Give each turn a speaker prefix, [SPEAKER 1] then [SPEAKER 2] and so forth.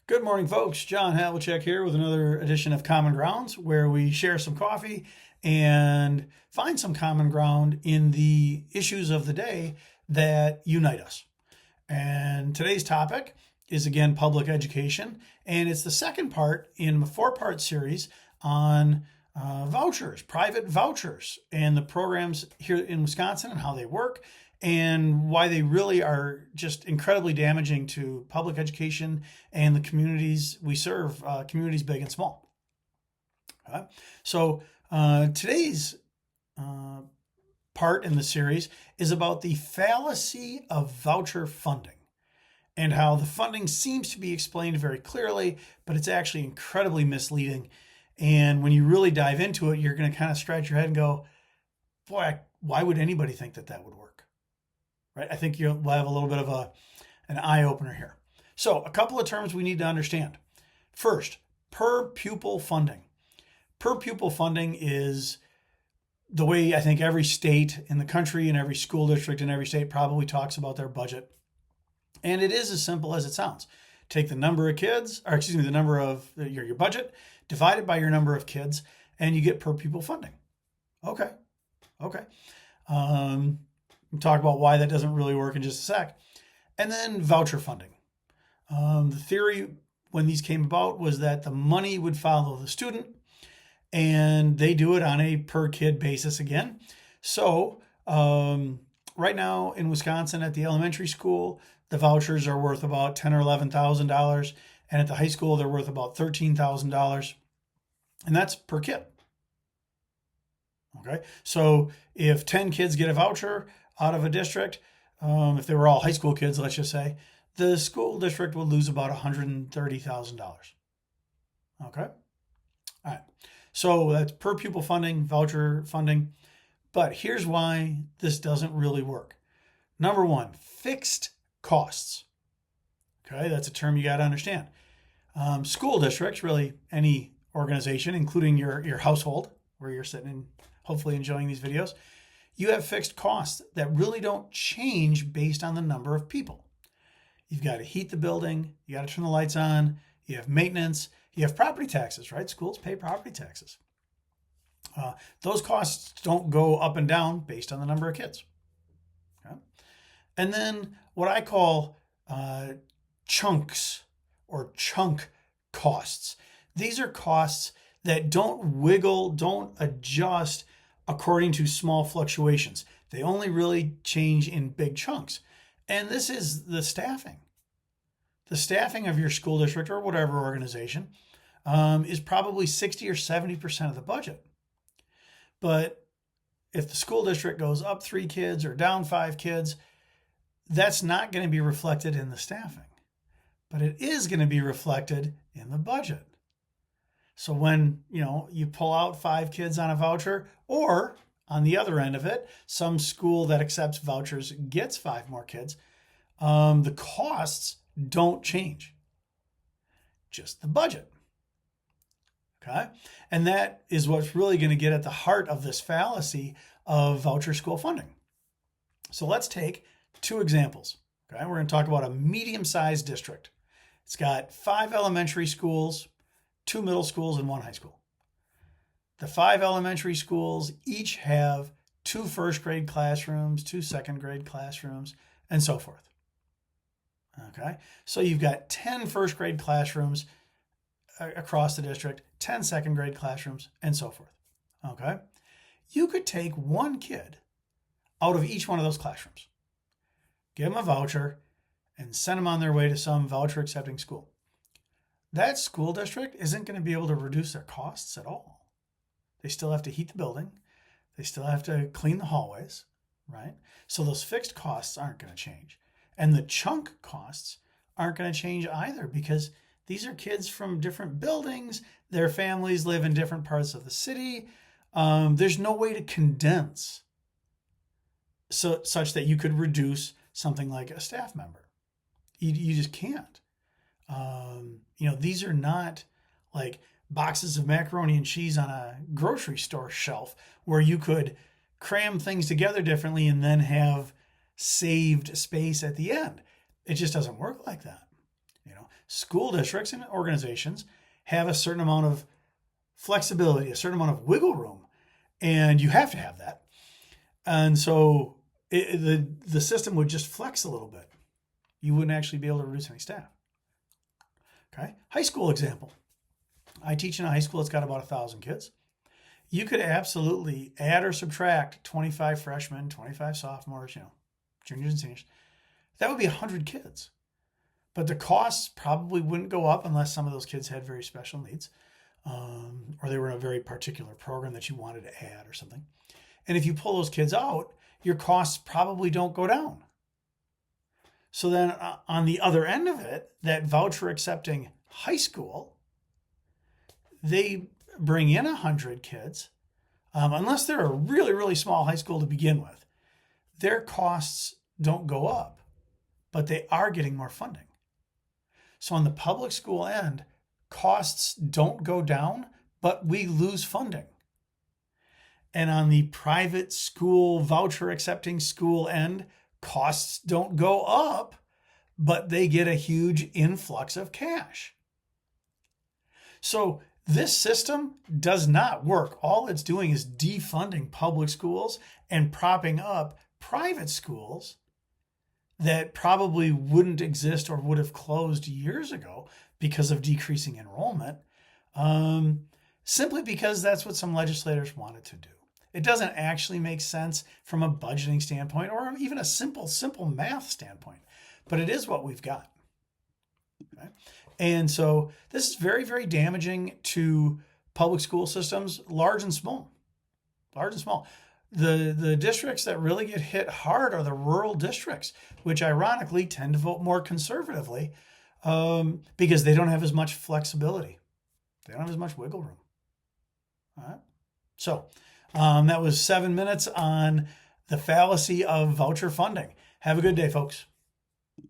[SPEAKER 1] Good morning, folks. John Havlicek here with another edition of Common Grounds, where we share some coffee and find some common ground in the issues of the day that unite us. And today's topic is again public education, and it's the second part in a four-part series on vouchers, private vouchers, and the programs here in Wisconsin and how they work, and why they really are just incredibly damaging to public education and the communities we serve, communities big and small. Okay? So today's part in the series is about the fallacy of voucher funding and how the funding seems to be explained very clearly, but it's actually incredibly misleading. And when you really dive into it, you're going to kind of scratch your head and go, boy, why would anybody think that that would work? Right? I think you'll have a little bit of an eye opener here. So a couple of terms we need to understand. First, per pupil funding. Per pupil funding is the way I think every state in the country and every school district in every state probably talks about their budget. And it is as simple as it sounds. Take the number of kids, or excuse me, the number of your budget, divide it by your number of kids, and you get per pupil funding. Okay. We'll talk about why that doesn't really work in just a sec. And then voucher funding. The theory when these came about was that the money would follow the student, and they do it on a per kid basis again. So right now in Wisconsin at the elementary school, the vouchers are worth about $10,000 or $11,000, and at the high school they're worth about $13,000, and that's per kid. Okay, so if 10 kids get a voucher out of a district, if they were all high school kids, let's just say, the school district would lose about $130,000. Okay, all right. So that's per pupil funding, voucher funding. But here's why this doesn't really work. Number one, fixed costs. Okay, that's a term you got to understand. School districts, really any organization, including your household, where you're sitting and hopefully enjoying these videos, you have fixed costs that really don't change based on the number of people. You've got to heat the building, you got to turn the lights on, you have maintenance, you have property taxes, right? Schools pay property taxes. Those costs don't go up and down based on the number of kids. Okay? And then what I call chunks or chunk costs. These are costs that don't wiggle, don't adjust according to small fluctuations. They only really change in big chunks. And this is the staffing. The staffing of your school district or whatever organization is probably 60 or 70% of the budget. But if the school district goes up 3 kids or down 5 kids, that's not going to be reflected in the staffing. But it is going to be reflected in the budget. So when, you pull out 5 kids on a voucher, or on the other end of it, some school that accepts vouchers gets 5 more kids, the costs don't change, just the budget. Okay? And that is what's really going to get at the heart of this fallacy of voucher school funding. So let's take 2 examples. Okay? We're going to talk about a medium-sized district. It's got 5 elementary schools, 2 middle schools, and 1 high school. The 5 elementary schools each have 2 first grade classrooms, 2 second grade classrooms, and so forth. Okay, so you've got 10 first grade classrooms across the district, 10 second grade classrooms, and so forth. Okay, you could take 1 kid out of each one of those classrooms, give them a voucher, and send them on their way to some voucher accepting school. That school district isn't going to be able to reduce their costs at all. They still have to heat the building. They still have to clean the hallways, right? So those fixed costs aren't going to change. And the chunk costs aren't going to change either, because these are kids from different buildings. Their families live in different parts of the city. There's no way to condense such that you could reduce something like a staff member. You just can't. These are not like boxes of macaroni and cheese on a grocery store shelf where you could cram things together differently and then have saved space at the end. It just doesn't work like that. School districts and organizations have a certain amount of flexibility, a certain amount of wiggle room, and you have to have that. And so the system would just flex a little bit. You wouldn't actually be able to reduce any staff. Okay, high school example. I teach in a high school that's got about 1,000 kids. You could absolutely add or subtract 25 freshmen, 25 sophomores, juniors and seniors. That would be 100 kids. But the costs probably wouldn't go up unless some of those kids had very special needs, or they were in a very particular program that you wanted to add or something. And if you pull those kids out, your costs probably don't go down. So then on the other end of it, that voucher accepting high school, they bring in 100 kids, unless they're a really, really small high school to begin with. Their costs don't go up, but they are getting more funding. So on the public school end, costs don't go down, but we lose funding. And on the private school voucher accepting school end, costs don't go up, but they get a huge influx of cash. So this system does not work. All it's doing is defunding public schools and propping up private schools that probably wouldn't exist or would have closed years ago because of decreasing enrollment, simply because that's what some legislators wanted to do. It doesn't actually make sense from a budgeting standpoint or even a simple math standpoint, but it is what we've got. Okay? And so this is very, very damaging to public school systems, large and small. Large and small. The districts that really get hit hard are the rural districts, which ironically tend to vote more conservatively because they don't have as much flexibility. They don't have as much wiggle room. All right. So that was 7 minutes on the fallacy of voucher funding. Have a good day, folks.